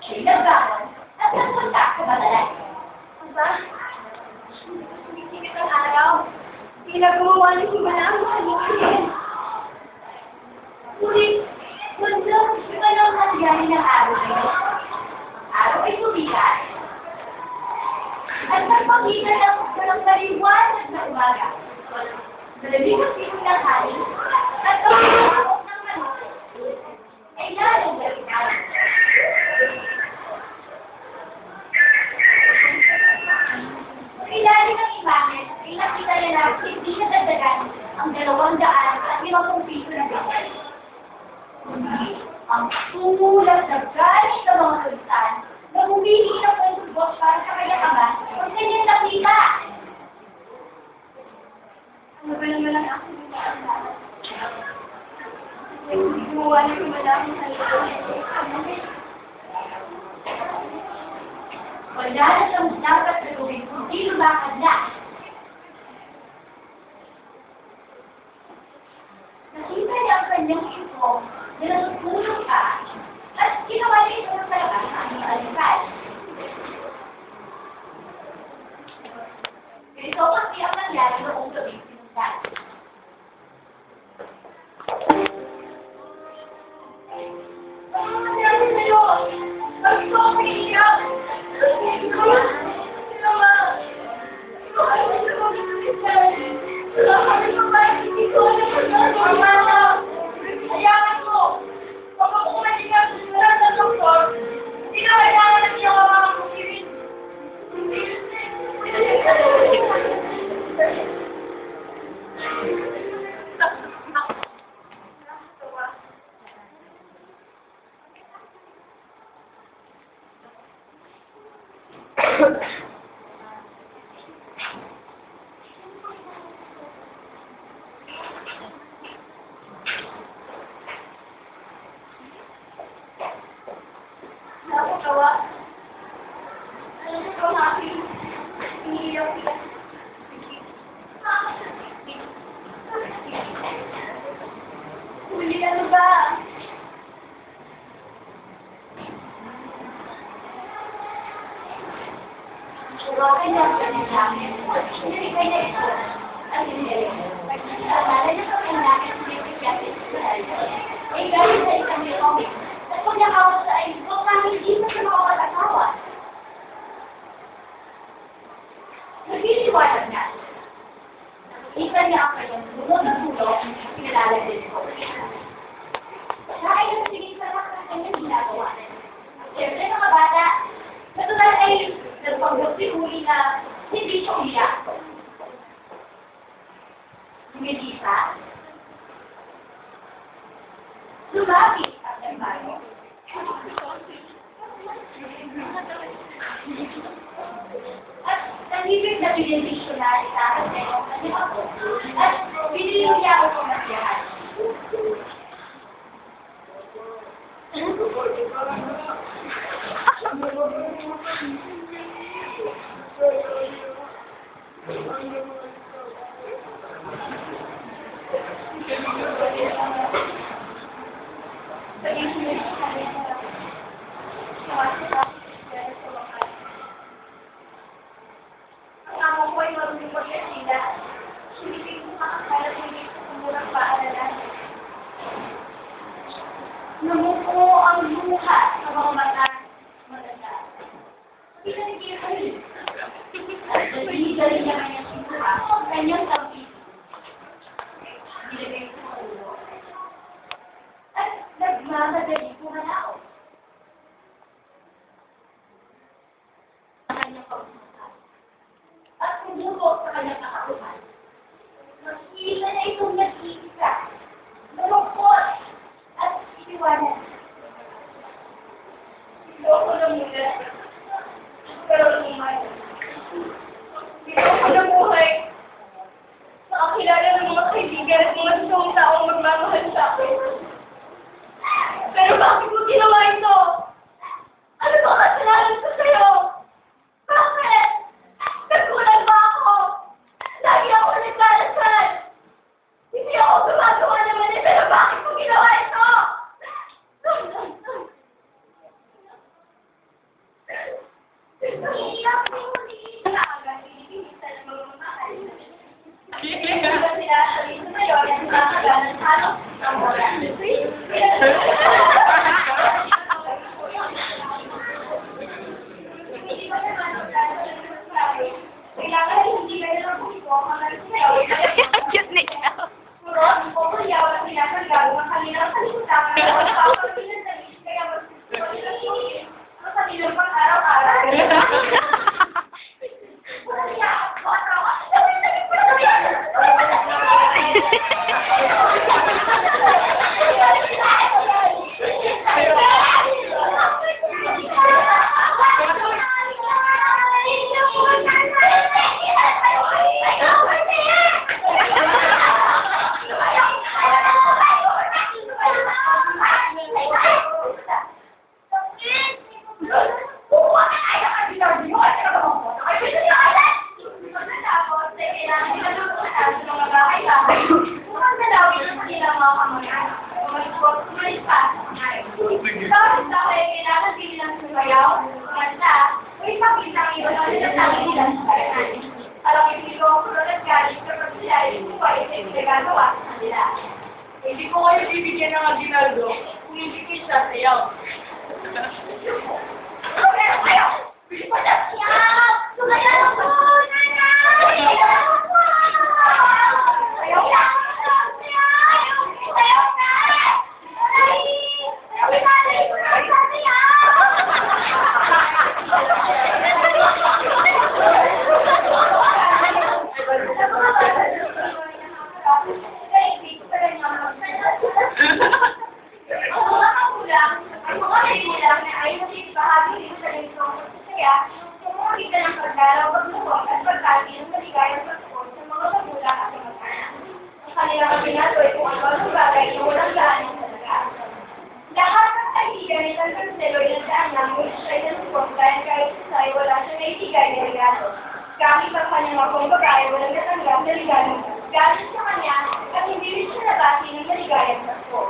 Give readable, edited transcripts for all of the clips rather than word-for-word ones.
Siya'y nagbangon at nagpunta sa Madalas. Aba, sinikit ang araw. Ginagawa niyo si Manang Mahalingin. Ngunit, mundo, iba lang ang nangyari ng araw na yun. Ang araw ay tumigas. At nagpagitan ng walang kaliwanag na umaga. Malamig ang sino ng hangin at ang pagkakot ng manok ay lalong galitan. Ilalim ng imahen ay nakita nila hindi nadagdagan ang 250 piso na gamit. Kundi ang tumulat na galing ng mga sultan na humihingi ng pagtubos para sa kanyang ama ang kanyang nakita. Ano ba naman ang aking ginagawa? Hindi gumawa niyo si Manang Mahalingin. Wala na siyang dapat na gawin kundi lumakad na. Nakita niya ang kanyang info na natutulog ka at ginawa niya ito ng palabas sa aming alikas. Ganito kasi ang nangyari noong gawing sinundan. Ano nangyari sa'yo? Bakit ko ako iiyak? Nakakawa. Ano ito ang aking iniiyak? Huli, ano ba? Bakit niya ang kanyang namin? Hindi kanya ito. At hindi. Naalala niya sa kanyang namin sinipikyatin sa ay galing sa isang comic. At kung niya hawak sa ay kung hindi mo siya makapag-asawa. Nagsisiwalag niya. Nakikita niya ang kanyang sunod na tulog pinalala din ko. Siya ay nagsiging sa lakas ng kanyang ginagawa. Siyempre mga bata, natural ay nagpag-huli na hindi siya umiyak. Humilisa. Lumapit ang embargo. At nangibig na binibisyo na itahan na yung kanyang ako. At binili niya ako kung nasiyahan. Ang amo ko ay marunong mag-esila. Silipin ko makakala ko hindi ko murang paaralan. Namuko ang luha sa mga mata maganda. Pinanigil ka rin. At nagigilin niya kanyang sinuha o kanyang tampis. Nilagay ko sa ulo. At nagmamadali ko manao. Ang kanyang pagsukat. At kumulo sa kanyang kakakuhan. Makikita na itong nag-iisa. Malungkot. At iniwanan. Hindi ako na muna. Pero lumayan. Hindi ako na buhay. Nakakilala ng mga kaibigan at mga isang taong magmamahal sa akin. Pero bakit mo ginawa ito? Ano ba kasalanan ko sa'yo? Bakit? Nagkulang ba ako? Iiyak mo ulit. Agad, pinipinisan mo magmamahal. Diba sila sabihin sa'yo, yan nakakagalan sa ano? Ang wala. Hindi ba naman, kailangan hindi kayo lang gusto, magaling sa'yo. Cute niya. Puro, puro yaw ang pinasagalo ng kanilang kalimutan. Papapilan na rin, kaya ang kanilang pang-araw-araw. Puro yaw, matawa. Hindi ko kayo bibigyan ng aginaldo kung hindi ko isasayaw. Lahat ng kaibigan ni San Marcelo ay nandaan na may siya ng kumbayan kahit sa ay wala siya naibigay na regalo. Gamit ang kanyang mga kumbayan, walang natanggap na regalo. Galing sa kanya at hindi rin siya nabati ng maligayang Pasko.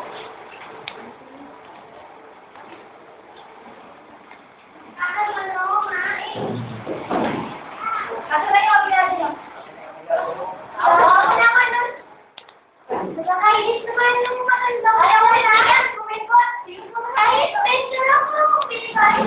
Asa na yung pinali nyo? Ako naman nun. Nakakainis naman yung maganda. Ayaw mo na yan. Kumikot. Yung kumakain. Medyo lang ako. Pinipay.